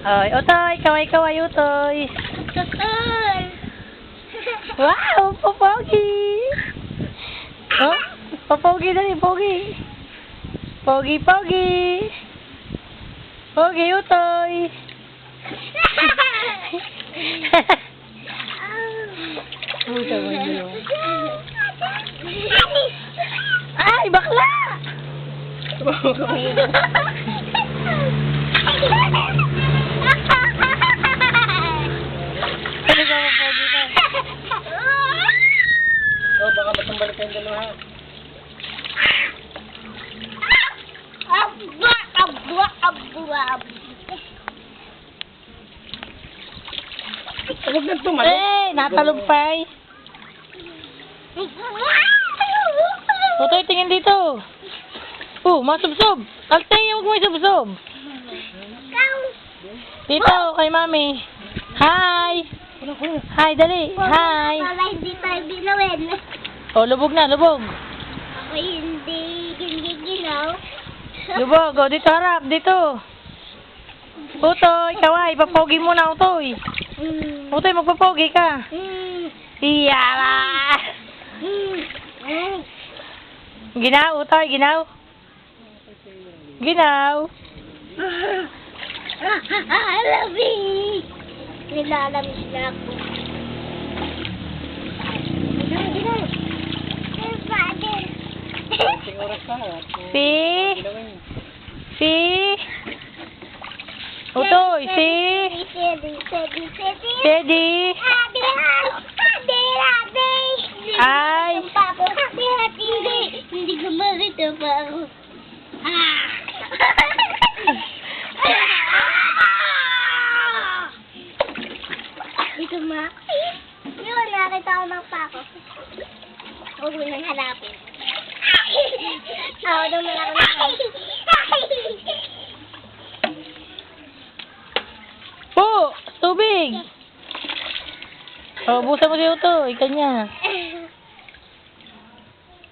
Ay, Utoy, kaway-kaway, Utoy. Tutul! Wow, popogi. Oh, popogi dali, pogi. Pogi, pogi. Pogi, Utoy. Ay, bakla! Ano ka mo, pogi ka? Oh, baka matambalik kayong dalawa. Abba, abba, abba, abba. Huwag nang tumalik. Eh, natalumpay. Utoy, tingin dito. Masubsob. Altay, huwag mo isubsob. Dito, kay mami. Hi! Hi, dali. Hi! Para hindi tayo bilawin. Oh, lubog na, lubog. Ako hindi ginaw. Lubog, oh, dito harap, dito. Utoy, kaway, papogi mo na, Utoy. Utoy, magpapogi ka. Iyala! Ginaw, Utoy, ginaw. Ginaw. Lamig! Nilalamig na ako. Ginaw. Father. Ting oras pa. Si? Si? Utoy, si? Teddy? Ay. Hindi ko marito pa ako. Dito ma. Yun, nakita ko ng pako. Huwag mo nang hanapin. Ako naman ako na. Po, tubig. Oh, busa mo si Utoy, kanya.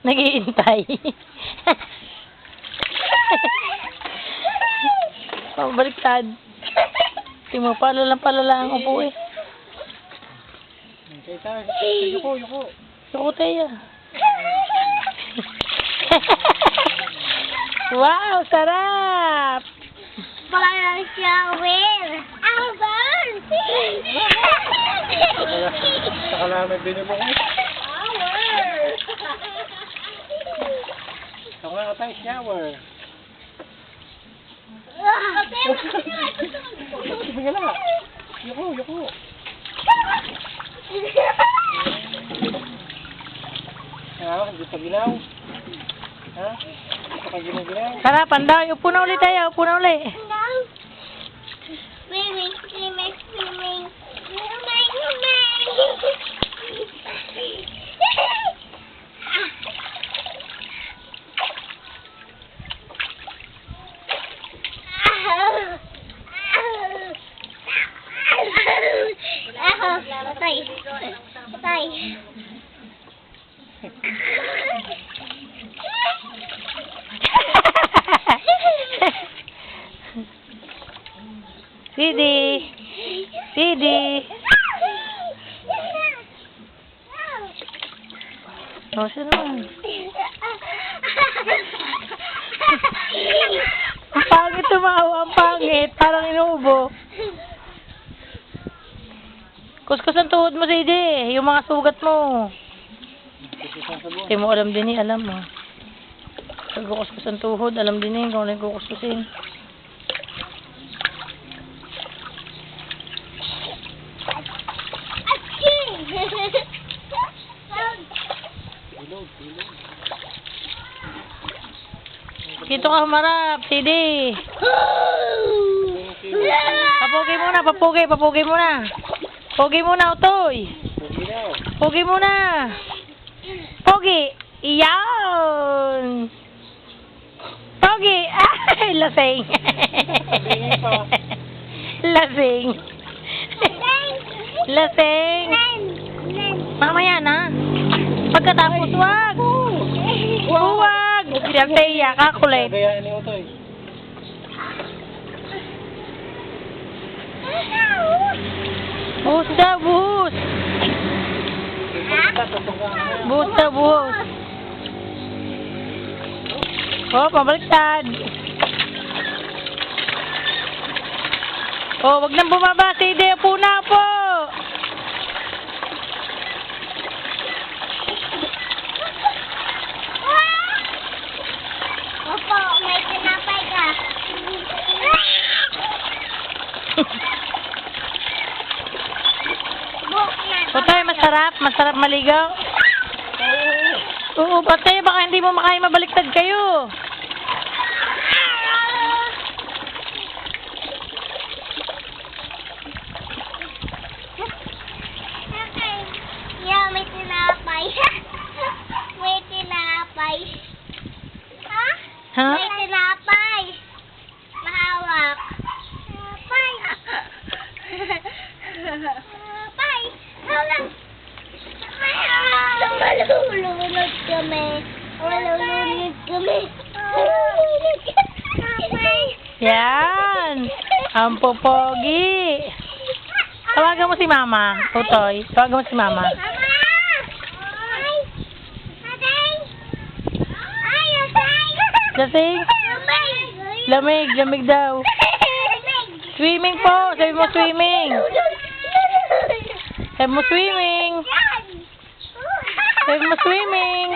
Nag-iintay. Oh, baliktad. Timo, palala ang upo eh. Okay, tayo. Yuko, yuko. Yuko tayo. Wow, sarap! Parang shower. Ang burn! Saka na may binibok ko. Shower! Saka nga tayo shower. Sige nga lang. Yuko, yuko. Hindi pa ginaw. Ha? Hindi pa ginaw. Sarapan daw. Upo na ulit tayo. Upo na ulit. Swimming, swimming, swimming. Swimming, Patay. Patay. Didi. Didi. Oh, siya naman. Ang pangit tumawa. Ang pangit. Parang inuubo. Kuskus ang tuhod mo, Didi. Yung mga sugat mo. Hindi mo alam din eh. Alam mo. Pag kukuskus ang tuhod, alam din eh kung ano yung kukuskusin. Dito ka humarap, Didi. Papogi muna, papogi, papogi muna. Pogi muna, Utoy. Pogi muna. Pogi. Iyan. Pogi. Ay, lasing. Lasing. Lasing. Mamaya na. Pagkatapos, wag. Huwag. Siyempre, ka kulit. Gayaan ni Utoy. Buhos daw, buhos. Buhos daw, buhos. Oh, pabaliktad. Oh, wag nang bumaba si Ide. Upo na po. Opo, may tinapay ka. Buhok na. Putoy, masarap. Masarap maligaw. Oo, patay. Baka hindi mo makaya mabaliktad kayo. Okay. Yeah, may tinapay. May tinapay. Ha? Ha? May tinapay. Mahawak. Tinapay. Tinapay. Hala. Malulunod kami. Malulunod kami. Malulunod kami. Yan. Ang popogi. Tawagan mo si Mama, Putoy. Tawagan mo si Mama. Mama! Ay! Atay! Ay, atay! Lasing. Lamig! Lamig, lamig daw. Lamig! Swimming po. Sabi mo swimming. Sabi mo swimming. Yan! Sabi mo swimming.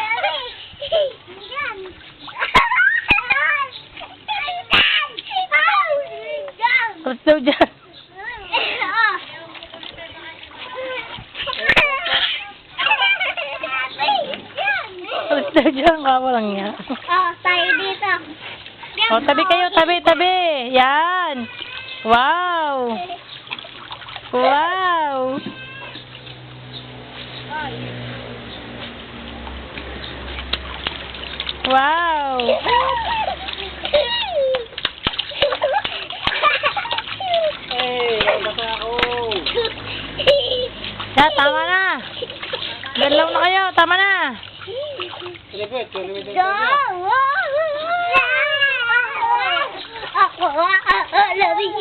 Yan! Tapos daw dyan. Tapos daw dyan. Kawa lang yan. Oh, tayo dito. O, tabi kayo. Tabi, tabi. Yan. Wow. Wow. Wow. Hey, bata ako. Ya, tama na. Dalaw na kayo. Tama na. Tulibit, tulibit. Go! Ako, lamig.